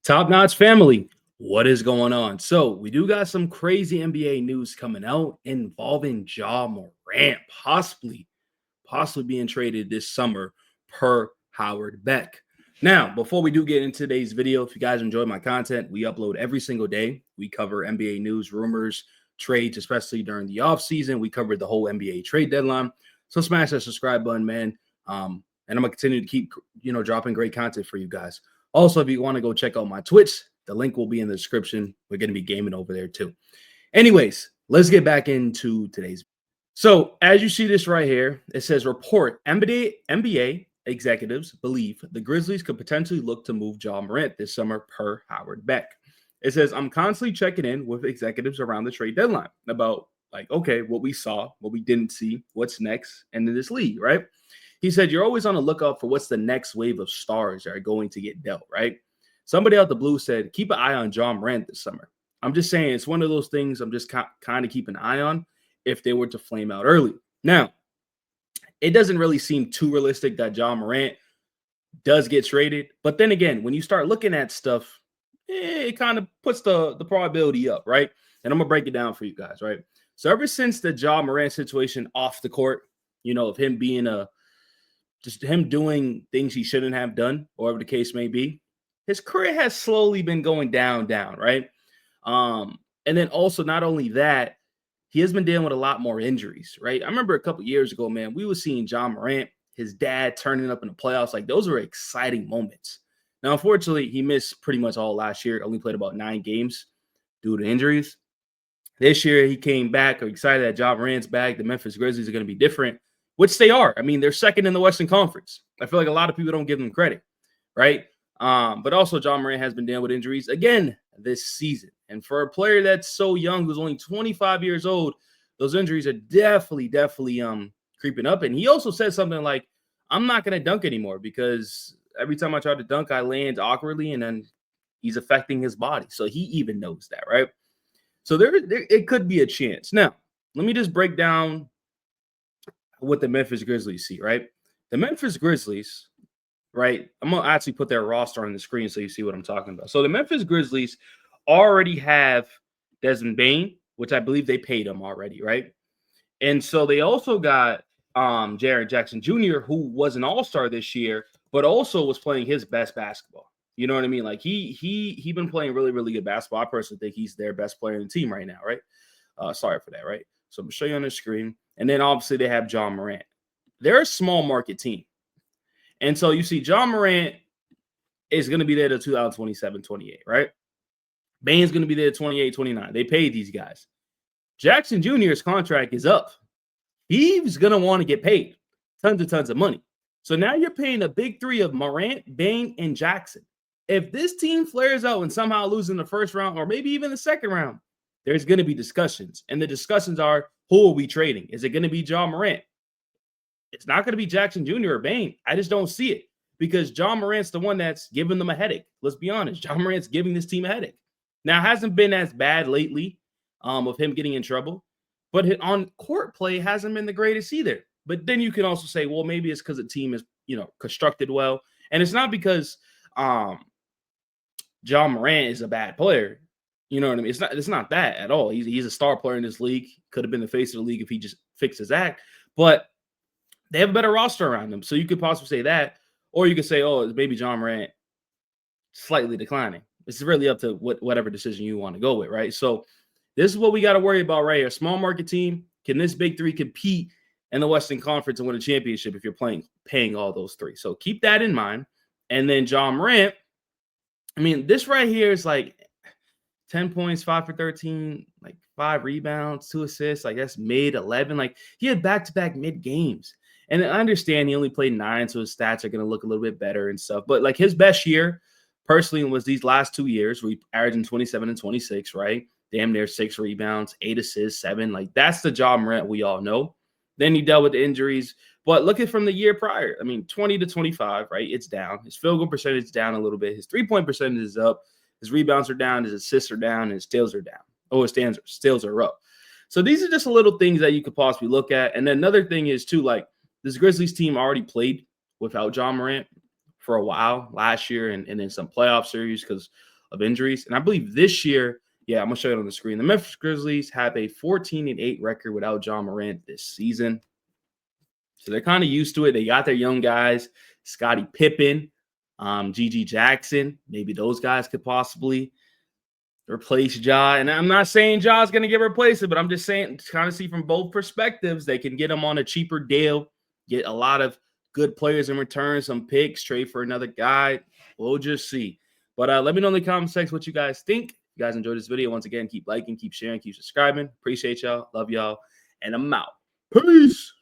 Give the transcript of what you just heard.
Top Notch family, what is going on? So, we do got some crazy NBA news coming out involving Ja Morant possibly being traded this summer per Howard Beck. Now, before we do get into today's video, if you guys enjoy my content, we upload every single day. We cover NBA news, rumors, trades, especially during the offseason. We covered the whole NBA trade deadline. So smash that subscribe button, man. And I'm gonna continue to keep dropping great content for you guys. Also, if you want to go check out my Twitch, the link will be in the description. We're gonna be gaming over there too. Anyways, let's get back into today's. So, as you see this right here, it says report NBA executives believe the Grizzlies could potentially look to move Ja Morant this summer per Howard Beck. It says, I'm constantly checking in with executives around the trade deadline about okay, what we saw, what we didn't see, what's next in this league, right? He said, you're always on the lookout for what's the next wave of stars that are going to get dealt, right? Somebody out the blue said, keep an eye on Ja Morant this summer. I'm just saying it's one of those things I'm just kind of keeping an eye on if they were to flame out early. Now, it doesn't really seem too realistic that Ja Morant does get traded. But then again, when you start looking at stuff, it kind of puts the probability up, right? And I'm going to break it down for you guys, right? So ever since the Ja Morant situation off the court, of him being just him doing things he shouldn't have done, or whatever the case may be, his career has slowly been going down, right? And then also not only that, he has been dealing with a lot more injuries, right? I remember a couple years ago, man, we were seeing Ja Morant, his dad turning up in the playoffs. Like those were exciting moments. Now, unfortunately, he missed pretty much all last year, only played about 9 games due to injuries. This year, he came back. I'm excited that Ja Morant's back. The Memphis Grizzlies are going to be different, which they are. I mean, they're second in the Western Conference. I feel like a lot of people don't give them credit, right? But also, Ja Morant has been dealing with injuries again this season. And for a player that's so young, who's only 25 years old, those injuries are definitely creeping up. And he also said something like, I'm not going to dunk anymore because every time I try to dunk, I land awkwardly, and then he's affecting his body. So he even knows that, right? So there it could be a chance. Now, let me just break down what the Memphis Grizzlies see, right? The Memphis Grizzlies, right? I'm going to actually put their roster on the screen so you see what I'm talking about. So the Memphis Grizzlies already have Desmond Bane, which I believe they paid him already, right? And so they also got Jaren Jackson Jr., who was an all-star this year, but also was playing his best basketball. You know what I mean? Like he been playing really, really good basketball. I personally think he's their best player in the team right now, right? Sorry for that, right? So I'm gonna show you on the screen. And then obviously they have Ja Morant. They're a small market team. And so you see Ja Morant is going to be there to 2027, 28, right? Bane's going to be there 28, 29. They paid these guys. Jackson Jr.'s contract is up. He's going to want to get paid tons of money. So now you're paying a big three of Morant, Bane, and Jackson. If this team flares out and somehow loses in the first round or maybe even the second round, there's going to be discussions. And the discussions are, who are we trading? Is it going to be Ja Morant? It's not going to be Jackson Jr. or Bane. I just don't see it because Ja Morant's the one that's giving them a headache. Let's be honest. Ja Morant's giving this team a headache. Now, it hasn't been as bad lately of him getting in trouble, but on court play hasn't been the greatest either. But then you can also say, well, maybe it's because the team is, constructed well. And it's not because Ja Morant is a bad player. You know what I mean? It's not that at all. He's a star player in this league. Could have been the face of the league if he just fixed his act. But they have a better roster around them. So you could possibly say that. Or you could say, oh, it's maybe Ja Morant slightly declining. It's really up to whatever decision you want to go with, right? So this is what we got to worry about right here. Small market team. Can this big three compete in the Western Conference and win a championship if you're paying all those three? So keep that in mind. And then Ja Morant, I mean, this right here is like 10 points, 5 for 13, like 5 rebounds, 2 assists. Like that's mid 11. Like he had back-to-back mid games. And I understand he only played 9, so his stats are going to look a little bit better and stuff. But like his best year personally was these last 2 years where he averaging 27 and 26, right? Damn near 6 rebounds, 8 assists, 7. Like that's the Ja Morant we all know. Then he dealt with the injuries. But look at from the year prior. I mean, 20 to 25, right? It's down. His field goal percentage is down a little bit. His three-point percentage is up. His rebounds are down. His assists are down. And his steals are down. Oh, his steals are up. So these are just little things that you could possibly look at. And then another thing is, too, like this Grizzlies team already played without Ja Morant for a while last year and in some playoff series because of injuries. And I believe this year, yeah, I'm going to show it on the screen. The Memphis Grizzlies have a 14-8 record without John Morant this season. So they're kind of used to it. They got their young guys, Scottie Pippen, G.G. Jackson. Maybe those guys could possibly replace Ja. And I'm not saying Ja's going to get replaced, but I'm just saying, kind of see from both perspectives. They can get him on a cheaper deal, get a lot of good players in return, some picks, trade for another guy. We'll just see. But let me know in the comment section what you guys think. If you guys enjoyed this video, once again, keep liking, keep sharing, keep subscribing. Appreciate y'all. Love y'all. And I'm out. Peace.